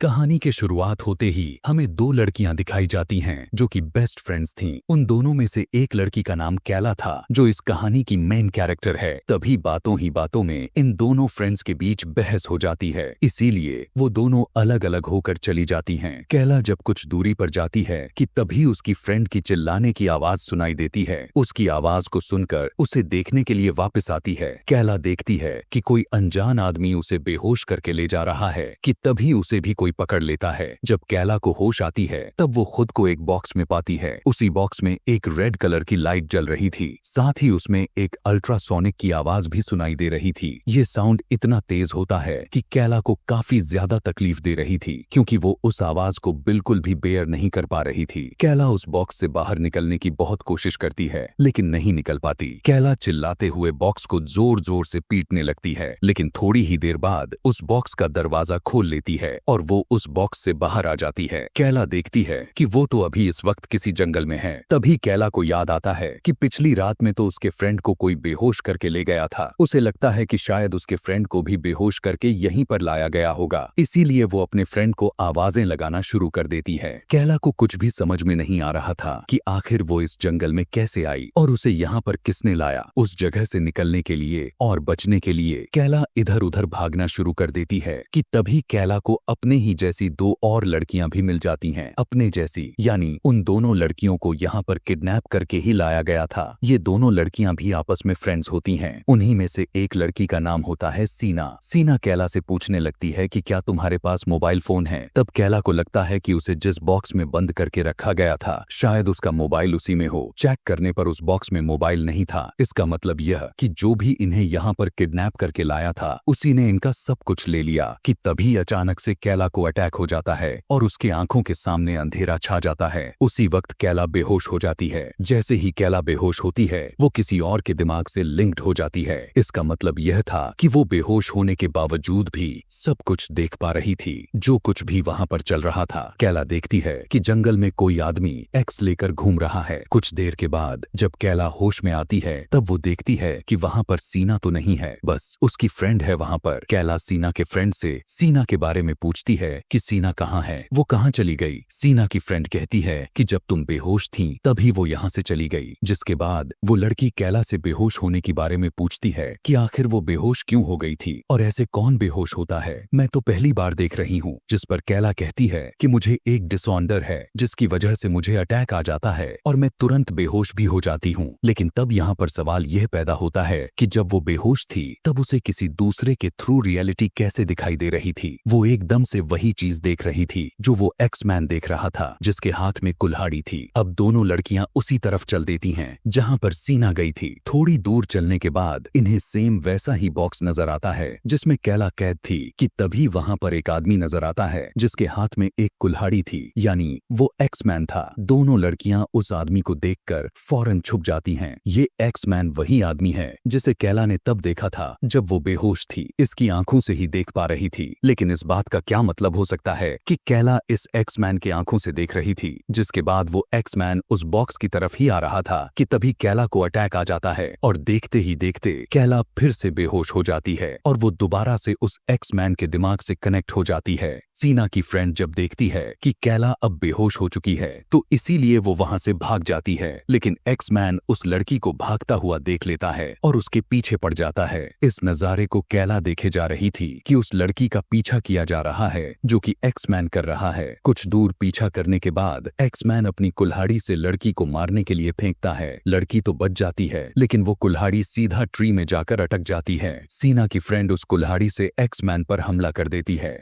कहानी के शुरुआत होते ही हमें दो लड़कियां दिखाई जाती हैं जो कि बेस्ट फ्रेंड्स थीं। उन दोनों में से एक लड़की का नाम कैला था जो इस कहानी की मेन कैरेक्टर है। तभी बातों ही बातों में इन दोनों फ्रेंड्स के बीच बहस हो जाती है, इसीलिए वो दोनों अलग अलग होकर चली जाती हैं। कैला जब कुछ दूरी पर जाती है कि तभी उसकी फ्रेंड की चिल्लाने की आवाज सुनाई देती है। उसकी आवाज को सुनकर उसे देखने के लिए वापस आती है। कैला देखती है कि कोई अनजान आदमी उसे बेहोश करके ले जा रहा है कि तभी उसे भी कोई पकड़ लेता है। जब कैला को होश आती है तब वो खुद को एक बॉक्स में पाती है। उसी बॉक्स में एक रेड कलर की लाइट जल रही थी, साथ ही उसमें एक अल्ट्रासोनिक की आवाज भी सुनाई दे रही थी। ये साउंड इतना तेज होता है कि कैला को काफी ज्यादा तकलीफ दे रही थी, क्योंकि वो उस आवाज को बिल्कुल भी बेयर नहीं कर पा रही थी। कैला उस बॉक्स से बाहर निकलने की बहुत कोशिश करती है लेकिन नहीं निकल पाती। कैला चिल्लाते हुए बॉक्स को जोर जोर से पीटने लगती है, लेकिन थोड़ी ही देर बाद उस बॉक्स का दरवाजा खोल लेती है और वो उस बॉक्स से बाहर आ जाती है। कैला देखती है कि वो तो अभी इस वक्त किसी जंगल में है। तभी कैला को याद आता है कि पिछली रात में तो उसके फ्रेंड को कोई बेहोश करके ले गया था। उसे लगता है कि शायद उसके फ्रेंड को भी बेहोश करके यहीं पर लाया गया होगा, इसीलिए वो अपने फ्रेंड को आवाजें लगाना शुरू कर देती है। कैला को कुछ भी समझ में नहीं आ रहा था कि आखिर वो इस जंगल में कैसे आई और उसे यहाँ पर किसने लाया। उस जगह से निकलने के लिए और बचने के लिए कैला इधर उधर भागना शुरू कर देती है कि तभी कैला को अपने ही जैसी दो और लड़कियां भी मिल जाती हैं। अपने जैसी यानी उन दोनों लड़कियों को यहाँ पर किडनैप करके ही लाया गया था। ये दोनों लड़कियां भी आपस में फ्रेंड्स होती हैं। उन्हीं में से एक लड़की का नाम होता है सीना। सीना कैला से पूछने लगती है कि क्या तुम्हारे पास मोबाइल फोन है। तब कैला को लगता है कि उसे जिस बॉक्स में बंद करके रखा गया था शायद उसका मोबाइल उसी में हो। चेक करने पर उस बॉक्स में मोबाइल नहीं था। इसका मतलब यह कि जो भी इन्हें यहाँ पर किडनैप करके लाया था उसी ने इनका सब कुछ ले लिया। कि तभी अचानक से कैला को अटैक हो जाता है और उसके आंखों के सामने अंधेरा छा जाता है। उसी वक्त कैला बेहोश हो जाती है। जैसे ही कैला बेहोश होती है वो किसी और के दिमाग से लिंक्ड हो जाती है। इसका मतलब यह था कि वो बेहोश होने के बावजूद भी सब कुछ देख पा रही थी, जो कुछ भी वहां पर चल रहा था। कैला देखती है कि जंगल में कोई आदमी एक्स लेकर घूम रहा है। कुछ देर के बाद जब कैला होश में आती है तब वो देखती है कि वहां पर सीना तो नहीं है, बस उसकी फ्रेंड है वहां पर। कैला सीना के फ्रेंड से सीना के बारे में पूछती है कि सीना कहाँ है, वो कहाँ चली गई। सीना की फ्रेंड कहती है कि जब तुम बेहोश थी तभी वो यहाँ से चली गई। जिसके बाद वो लड़की कैला से बेहोश होने के बारे में पूछती है कि आखिर वो बेहोश क्यों हो गई थी और ऐसे कौन बेहोश होता है, मैं तो पहली बार देख रही हूँ। जिस पर कैला कहती है कि मुझे एक डिसऑर्डर है जिसकी वजह से मुझे अटैक आ जाता है और मैं तुरंत बेहोश भी हो जाती हूँ। लेकिन तब यहाँ पर सवाल यह पैदा होता है कि जब वो बेहोश थी तब उसे किसी दूसरे के थ्रू रियलिटी कैसे दिखाई दे रही थी। वो एकदम से वही चीज देख रही थी जो वो एक्समैन देख रहा था, जिसके हाथ में कुल्हाड़ी थी। अब दोनों लड़कियां उसी तरफ चल देती हैं जहां पर सीना गई थी। थोड़ी दूर चलने के बाद इन्हें सेम वैसा ही बॉक्स नजर आता है जिसमें कैला कैद थी। कि तभी वहां पर एक आदमी नजर आता है जिसके हाथ में एक कुल्हाड़ी थी, यानी वो एक्समैन था। दोनों लड़कियां उस आदमी को देखकर फौरन छुप जाती हैं। ये एक्समैन वही आदमी है जिसे कैला ने तब देखा था जब वो बेहोश थी। इसकी आंखों से ही देख पा रही थी, लेकिन इस बात का क्या मतलब हो सकता है कि कैला इस एक्समैन के आंखों से देख रही थी। जिसके बाद वो एक्समैन उस बॉक्स की तरफ ही आ रहा था कि तभी कैला को अटैक आ जाता है और देखते ही देखते कैला फिर से बेहोश हो जाती है और वो दोबारा से उस एक्समैन के दिमाग से कनेक्ट हो जाती है। सीना की फ्रेंड जब देखती है कि कैला अब बेहोश हो चुकी है तो इसीलिए वो वहां से भाग जाती है, लेकिन एक्समैन उस लड़की को भागता हुआ देख लेता है और उसके पीछे पड़ जाता है। इस नजारे को कैला देखे जा रही थी कि उस लड़की का पीछा किया जा रहा है जो कि एक्समैन कर रहा है। कुछ दूर पीछा करने के बाद एक्समैन अपनी कुल्हाड़ी से लड़की को मारने के लिए फेंकता है। लड़की तो बच जाती है लेकिन वो कुल्हाड़ी सीधा ट्री में जाकर अटक जाती है। सीना की फ्रेंड उस कुल्हाड़ी से एक्समैन पर हमला कर देती है,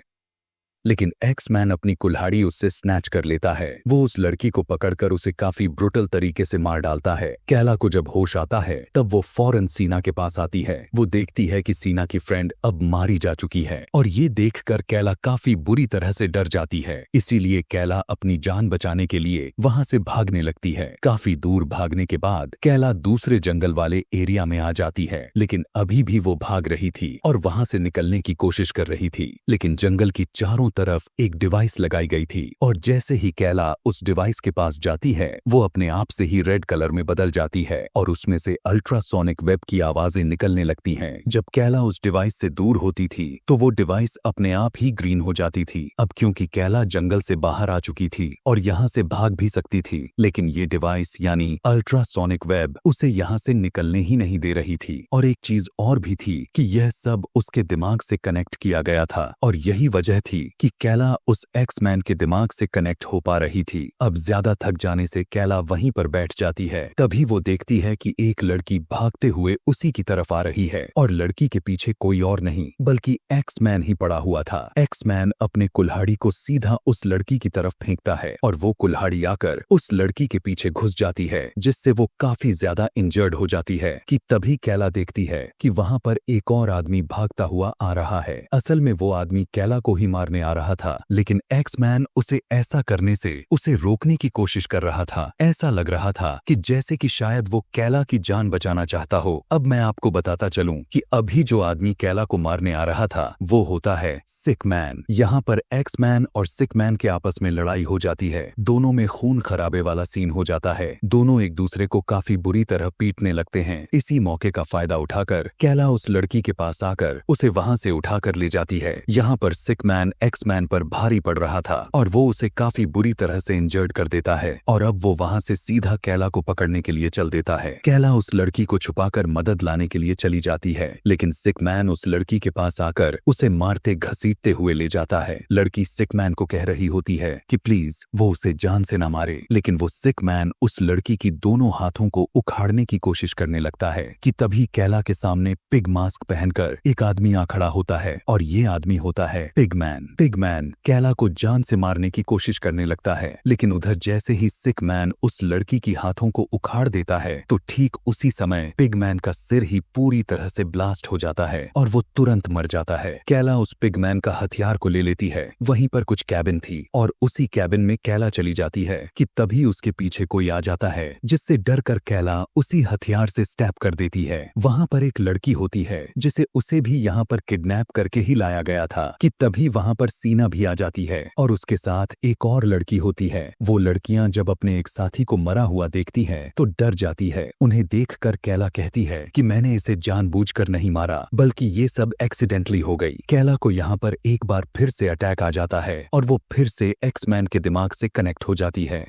लेकिन एक्समैन अपनी कुल्हाड़ी उससे स्नैच कर लेता है। वो उस लड़की को पकड़कर उसे काफी ब्रुटल तरीके से मार डालता है। कैला को जब होश आता है तब वो फौरन सीना के पास आती है। वो देखती है कि सीना की फ्रेंड अब मारी जा चुकी है और ये देखकर कैला काफी बुरी तरह से डर जाती है। इसीलिए कैला अपनी जान बचाने के लिए वहां से भागने लगती है। काफी दूर भागने के बाद कैला दूसरे जंगल वाले एरिया में आ जाती है, लेकिन अभी भी वो भाग रही थी और वहां से निकलने की कोशिश कर रही थी। लेकिन जंगल की चारों तरफ एक डिवाइस लगाई गई थी और जैसे ही कैला उस डिवाइस के पास जाती है वो अपने आप से ही रेड कलर में बदल जाती है और उसमें से अल्ट्रासोनिक वेब की आवाजें निकलने लगती हैं। जब कैला उस डिवाइस से दूर होती थी तो वो डिवाइस अपने आप ही ग्रीन हो जाती थी। अब क्योंकि कैला जंगल से बाहर आ चुकी थी और यहाँ से भाग भी सकती थी, लेकिन ये डिवाइस यानी अल्ट्रासोनिक वेब उसे यहाँ से निकलने ही नहीं दे रही थी। और एक चीज और भी थी कि यह सब उसके दिमाग से कनेक्ट किया गया था और यही वजह थी कि कैला उस एक्समैन के दिमाग से कनेक्ट हो पा रही थी। अब ज्यादा थक जाने से कैला वहीं पर बैठ जाती है। तभी वो देखती है कि एक लड़की भागते हुए उसी की तरफ आ रही है और लड़की के पीछे कोई और नहीं बल्कि एक्समैन ही पड़ा हुआ था। एक्समैन अपने कुल्हाड़ी को सीधा उस लड़की की तरफ फेंकता है और वो कुल्हाड़ी आकर उस लड़की के पीछे घुस जाती है, जिससे वो काफी ज्यादा इंजर्ड हो जाती है। कि तभी कैला देखती है कि वहां पर एक और आदमी भागता हुआ आ रहा है। असल में वो आदमी कैला को ही मारने आ रहा था, लेकिन एक्समैन उसे ऐसा करने से उसे रोकने की कोशिश कर रहा था। ऐसा लग रहा था कि जैसे कि शायद वो कैला की जान बचाना चाहता हो। अब मैं आपको बताता चलूं कि अभी जो आदमी कैला को मारने आ रहा था वो होता है सिकमैन। यहाँ पर एक्समैन और सिकमैन के आपस में लड़ाई हो जाती है। दोनों में खून खराबे वाला सीन हो जाता है। दोनों एक दूसरे को काफी बुरी तरह पीटने लगते हैं। इसी मौके का फायदा उठाकर कैला उस लड़की के पास आकर उसे वहां से उठाकर ले जाती है। यहाँ पर सिकमैन एक्समैन पर भारी पड़ रहा था और वो उसे काफी बुरी तरह से इंजर्ड कर देता है और अब वो वहां से सीधा कैला को पकड़ने के लिए चल देता है। कैला उस लड़की को छुपाकर मदद लाने के लिए चली जाती है, लेकिन सिकमैन उस लड़की के पास आकर उसे मारते घसीटते हुए ले जाता है। लड़की सिकमैन को कह रही होती है कि प्लीज वो उसे जान से ना मारे, लेकिन वो सिकमैन उस लड़की की दोनों हाथों को उखाड़ने की कोशिश करने लगता है। कि तभी कैला के सामने पिग मास्क पहनकर एक आदमी आ खड़ा होता है और ये आदमी होता है पिगमैन। पिगमैन कैला को जान से मारने की कोशिश करने लगता है, लेकिन उधर जैसे ही सिकमैन उस लड़की की हाथों को उखाड़ देता है तो ठीक उसी समय पिगमैन का सिर ही पूरी तरह से ब्लास्ट हो जाता है और वो तुरंत मर जाता है। कैला उस पिगमैन का हथियार को ले लेती है। वहीं पर कुछ कैबिन थी और उसी कैबिन में कैला चली जाती है कि तभी उसके पीछे कोई आ जाता है, जिससे डर कर कैला उसी हथियार से स्टैब कर देती है। वहां पर एक लड़की होती है जिसे उसे भी यहाँ पर किडनैप करके ही लाया गया था। कि तभी वहां पर सीना भी आ जाती है और उसके साथ एक और लड़की होती है। वो लड़कियां जब अपने एक साथी को मरा हुआ देखती है तो डर जाती है। उन्हें देखकर कैला कहती है कि मैंने इसे जानबूझकर नहीं मारा, बल्कि ये सब एक्सीडेंटली हो गई। कैला को यहाँ पर एक बार फिर से अटैक आ जाता है और वो फिर से एक्समैन के दिमाग से कनेक्ट हो जाती है।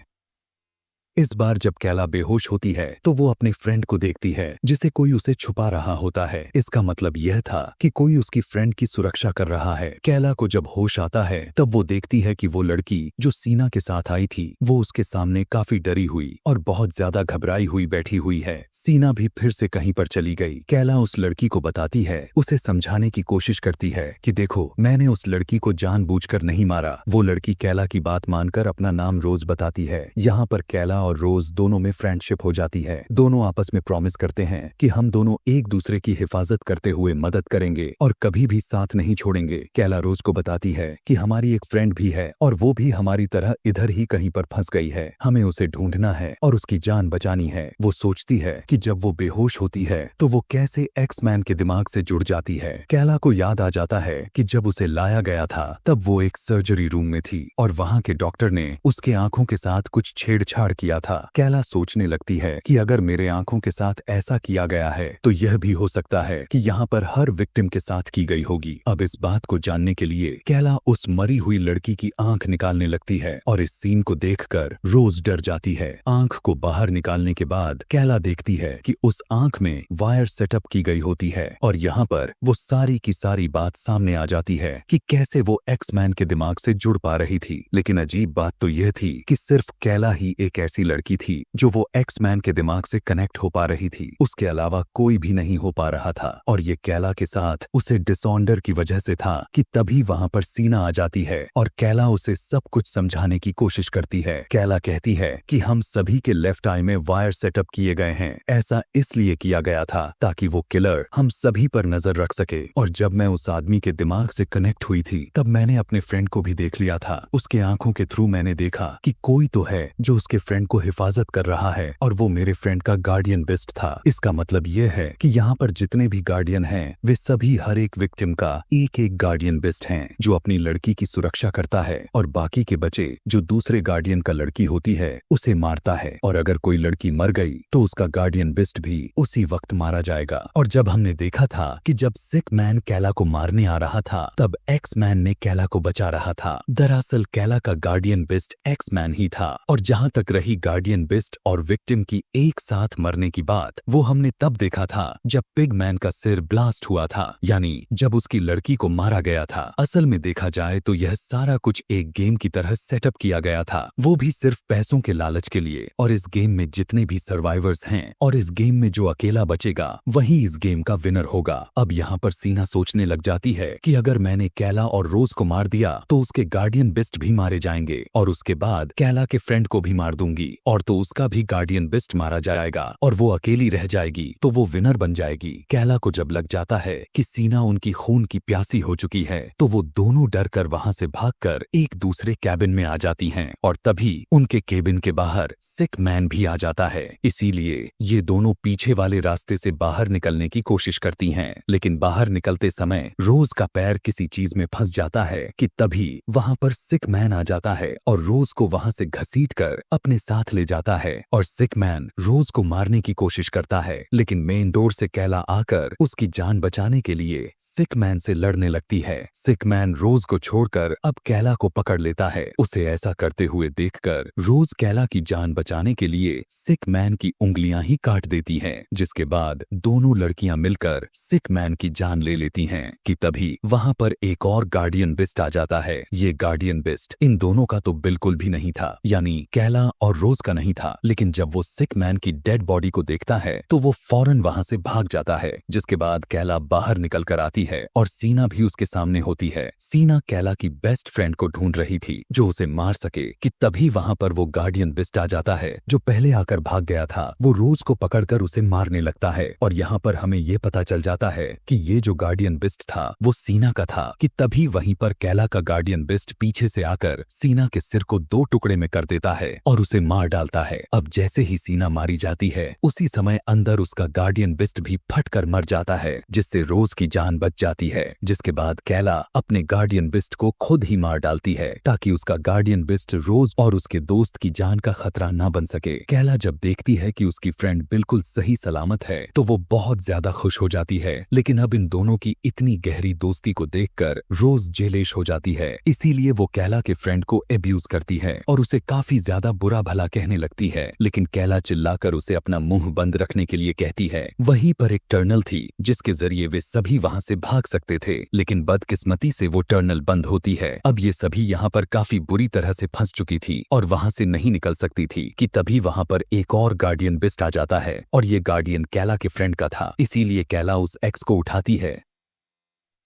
इस बार जब कैला बेहोश होती है तो वो अपने फ्रेंड को देखती है जिसे कोई उसे छुपा रहा होता है। इसका मतलब यह था कि कोई उसकी फ्रेंड की सुरक्षा कर रहा है। कैला को जब होश आता है तब वो देखती है कि वो लड़की जो सीना के साथ आई थी वो उसके सामने काफी डरी हुई और बहुत ज्यादा घबराई हुई बैठी हुई है। सीना भी फिर से कहीं पर चली गई। कैला उस लड़की को बताती है, उसे समझाने की कोशिश करती है कि देखो मैंने उस लड़की को जानबूझकर नहीं मारा। वो लड़की कैला की बात मानकर अपना नाम रोज बताती है। यहाँ पर कैला और रोज दोनों में फ्रेंडशिप हो जाती है। दोनों आपस में प्रॉमिस करते हैं कि हम दोनों एक दूसरे की हिफाजत करते हुए मदद करेंगे और कभी भी साथ नहीं छोड़ेंगे। कैला रोज को बताती है कि हमारी एक फ्रेंड भी है और वो भी हमारी तरह इधर ही कहीं पर फंस गई है। हमें उसे ढूंढना है और उसकी जान बचानी है। वो सोचती है कि जब वो बेहोश होती है तो वो कैसे एक्समैन के दिमाग से जुड़ जाती है। कैला को याद आ जाता है कि जब उसे लाया गया था तब वो एक सर्जरी रूम में थी और वहां के डॉक्टर ने उसके आंखों के साथ कुछ छेड़छाड़ किया था। कैला सोचने लगती है कि अगर मेरे आंखों के साथ ऐसा किया गया है तो यह भी हो सकता है कि यहाँ पर हर विक्टिम के साथ की गई होगी। अब इस बात को जानने के लिए कैला उस मरी हुई लड़की की आंख निकालने लगती है और इस सीन को देखकर रोज डर जाती है। आंख को बाहर निकालने के बाद कैला देखती है कि उस आंख में वायर सेटअप की गई होती है और यहाँ पर वो सारी की सारी बात सामने आ जाती है कि कैसे वो एक्समैन के दिमाग से जुड़ पा रही थी। लेकिन अजीब बात तो यह थी कि सिर्फ कैला ही एक ऐसी लड़की थी जो वो एक्समैन के दिमाग से कनेक्ट हो पा रही थी। उसके अलावा कोई भी नहीं हो पा रहा था और ये कैला के साथ उसे डिसऑर्डर की वजह से था। कि तभी वहां पर सीना आ जाती है और कैला उसे सब कुछ समझाने की कोशिश करती है। कैला कहती है कि हम सभी के लेफ्ट आई में वायर सेटअप किए गए हैं। ऐसा इसलिए किया गया था ताकि वो किलर हम सभी पर नजर रख सके। और जब मैं उस आदमी के दिमाग से कनेक्ट हुई थी तब मैंने अपने फ्रेंड को भी देख लिया था। उसके आंखों के थ्रू मैंने देखा कि कोई तो है जो उसके फ्रेंड उनको हिफाजत कर रहा है और वो मेरे फ्रेंड का गार्डियन बेस्ट था। इसका मतलब ये है कि यहाँ पर जितने भी गार्डियन हैं वे सभी हर एक विक्टिम का एक एक गार्डियन बेस्ट हैं जो अपनी लड़की की सुरक्षा करता है और बाकी के बचे जो दूसरे गार्डियन का लड़की होती है उसे मारता है। और अगर कोई लड़की मर गई तो उसका गार्डियन बेस्ट भी उसी वक्त मारा जाएगा। और जब हमने देखा था कि जब सिक मैन कैला को मारने आ रहा था तब एक्स मैन ने कैला को बचा रहा था। दरअसल कैला का गार्डियन बेस्ट एक्स मैन ही था। और जहां तक रही गार्डियन बेस्ट और विक्टिम की एक साथ मरने की बात, वो हमने तब देखा था जब पिग मैन का सिर ब्लास्ट हुआ था, यानी जब उसकी लड़की को मारा गया था। असल में देखा जाए तो यह सारा कुछ एक गेम की तरह सेटअप किया गया था, वो भी सिर्फ पैसों के लालच के लिए। और इस गेम में जितने भी सर्वाइवर्स हैं और इस गेम में जो अकेला बचेगा वही इस गेम का विनर होगा। अब यहाँ पर सीना सोचने लग जाती है कि अगर मैंने कैला और रोज को मार दिया तो उसके गार्डियन बेस्ट भी मारे जाएंगे और उसके बाद कैला के फ्रेंड को भी मार दूंगी और तो उसका भी गार्डियन बेस्ट मारा जाएगा और वो अकेली रह जाएगी तो वो विनर बन जाएगी। कैला को जब लग जाता है कि सीना उनकी खून की प्यासी हो चुकी है तो वो दोनों डर कर वहां से भागकर एक दूसरे कैबिन में आ जाती हैं और तभी उनके केबिन के बाहर सिक मैन भी आ जाता है। इसीलिए ये दोनों पीछे वाले रास्ते से बाहर निकलने की कोशिश करती हैं, लेकिन बाहर निकलते समय रोज का पैर किसी चीज में फंस जाता है कि तभी वहां पर सिक मैन आ जाता है और रोज को वहां से घसीटकर अपने साथ ले जाता है। और सिक मैन रोज को मारने की कोशिश करता है, लेकिन मेन डोर से कैला आकर उसकी जान बचाने के लिए सिक मैन से लड़ने लगती है। सिक मैन रोज को छोड़कर अब कैला को पकड़ लेता है। उसे ऐसा करते हुए देखकर रोज कैला की जान बचाने के लिए सिक मैन की उंगलियां ही काट देती हैं, जिसके बाद दोनों लड़कियां मिलकर सिक मैन की जान ले लेती हैं कि तभी वहां पर एक और गार्डियन बेस्ट आ जाता है। ये गार्डियन बेस्ट इन दोनों का तो बिल्कुल भी नहीं था, यानी कैला और रोज का नहीं था। लेकिन जब वो सिक मैन की डेड बॉडी को देखता है तो वो फौरन वहां से भाग जाता है, जिसके बाद कैला बाहर निकल कर आती है और सीना भी उसके सामने होती है। सीना कैला की बेस्ट फ्रेंड को ढूंढ रही थी जो उसे मार सके कि तभी वहां पर वो गार्डियन बेस्ट आ जाता है जो पहले आकर भाग गया था। वो रोज को पकड़कर उसे मारने लगता है और यहाँ पर हमें ये पता चल जाता है कि ये जो गार्डियन बेस्ट था वो सीना का था कि तभी वहीं पर कैला का गार्डियन बेस्ट पीछे से आकर सीना के सिर को दो टुकड़े में कर देता है और उसे मार डालता है। अब जैसे ही सीना मारी जाती है उसी समय अंदर उसका गार्डियन बेस्ट भी फट कर मर जाता है, जिससे रोज की जान बच जाती है। जिसके बाद कैला अपने गार्डियन बेस्ट को खुद ही मार डालती है ताकि उसका गार्डियन बेस्ट रोज और उसके दोस्त की जान का खतरा ना बन सके। कैला जब देखती है कि उसकी फ्रेंड बिल्कुल सही सलामत है तो वो बहुत ज्यादा खुश हो जाती है, लेकिन अब इन दोनों की इतनी गहरी दोस्ती को देखकर रोज जेलेश हो जाती है। इसीलिए वो कैला के फ्रेंड को एब्यूज करती है और उसे काफी ज्यादा बुरा भला कहने लगती है, लेकिन कैला चिल्लाकर उसे अपना मुंह बंद रखने के लिए कहती है। वहीं पर एक टर्नल थी जिसके जरिए वे सभी वहां से भाग सकते थे, लेकिन बदकिस्मती से वो टर्नल बंद होती है। अब ये सभी यहाँ पर काफी बुरी तरह से फंस चुकी थी और वहां से नहीं निकल सकती थी कि तभी वहां पर एक और गार्डियन बेस्ट आ जाता है और ये गार्डियन कैला के फ्रेंड का था। इसीलिए कैला उस एक्स को उठाती है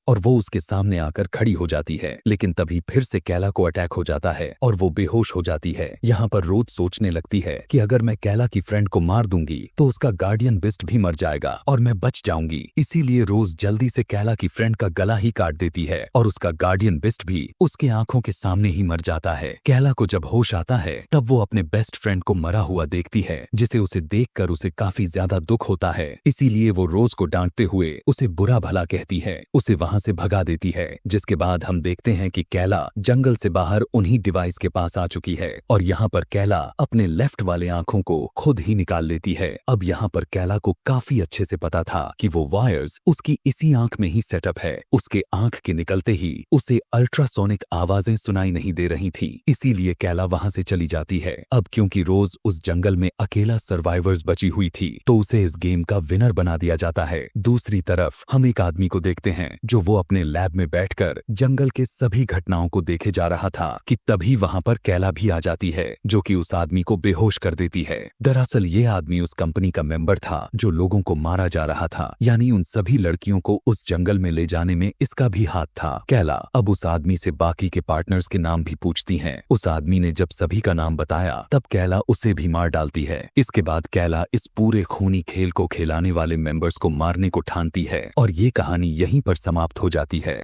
और वो उसके सामने आकर खड़ी हो जाती है, लेकिन तभी फिर से कैला को अटैक हो जाता है और वो बेहोश हो जाती है। यहाँ पर रोज सोचने लगती है कि अगर मैं कैला की फ्रेंड को मार दूंगी तो उसका गार्डियन बेस्ट भी मर जाएगा और मैं बच जाऊंगी। इसीलिए रोज जल्दी से कैला की फ्रेंड का गला ही काट देती है और उसका गार्डियन बेस्ट भी उसके आंखों के सामने ही मर जाता है। कैला को जब होश आता है तब वो अपने बेस्ट फ्रेंड को मरा हुआ देखती है, जिसे उसे देखकर उसे काफी ज्यादा दुख होता है। इसीलिए वो रोज को डांटते हुए उसे बुरा भला कहती है, उसे वहां से भगा देती है। जिसके बाद हम देखते हैं कि कैला जंगल से बाहर उन्हीं डिवाइस के पास आ चुकी है और यहाँ पर कैला अपने लेफ्ट वाले आंखों को खुद ही निकाल लेती है। अब यहाँ पर कैला को काफी अच्छे से पता था कि वो वायर्स उसकी इसी आंख में ही सेटअप है। उसके आंख के निकलते ही उसे अल्ट्रासोनिक आवाजें सुनाई नहीं दे रही थी, इसीलिए कैला वहां से चली जाती है। अब क्योंकि रोज उस जंगल में अकेला सर्वाइवर्स बची हुई थी तो उसे इस गेम का विनर बना दिया जाता है। दूसरी तरफ हम एक आदमी को देखते हैं जो वो अपने लैब में बैठकर जंगल के सभी घटनाओं को देखे जा रहा था कि तभी वहां पर कैला भी आ जाती है जो कि उस आदमी को बेहोश कर देती है। दरअसल ये आदमी उस कंपनी का मेंबर था जो लोगों को मारा जा रहा था, यानी उन सभी लड़कियों को उस जंगल में ले जाने में इसका भी हाथ था। कैला अब उस आदमी से बाकी के पार्टनर्स के नाम भी पूछती है। उस आदमी ने जब सभी का नाम बताया तब कैला उसे भी मार डालती है। इसके बाद कैला इस पूरे खूनी खेल को खिलाने वाले मेंबर्स को मारने को ठानती है और ये कहानी यहीं पर समाप्त हो जाती है।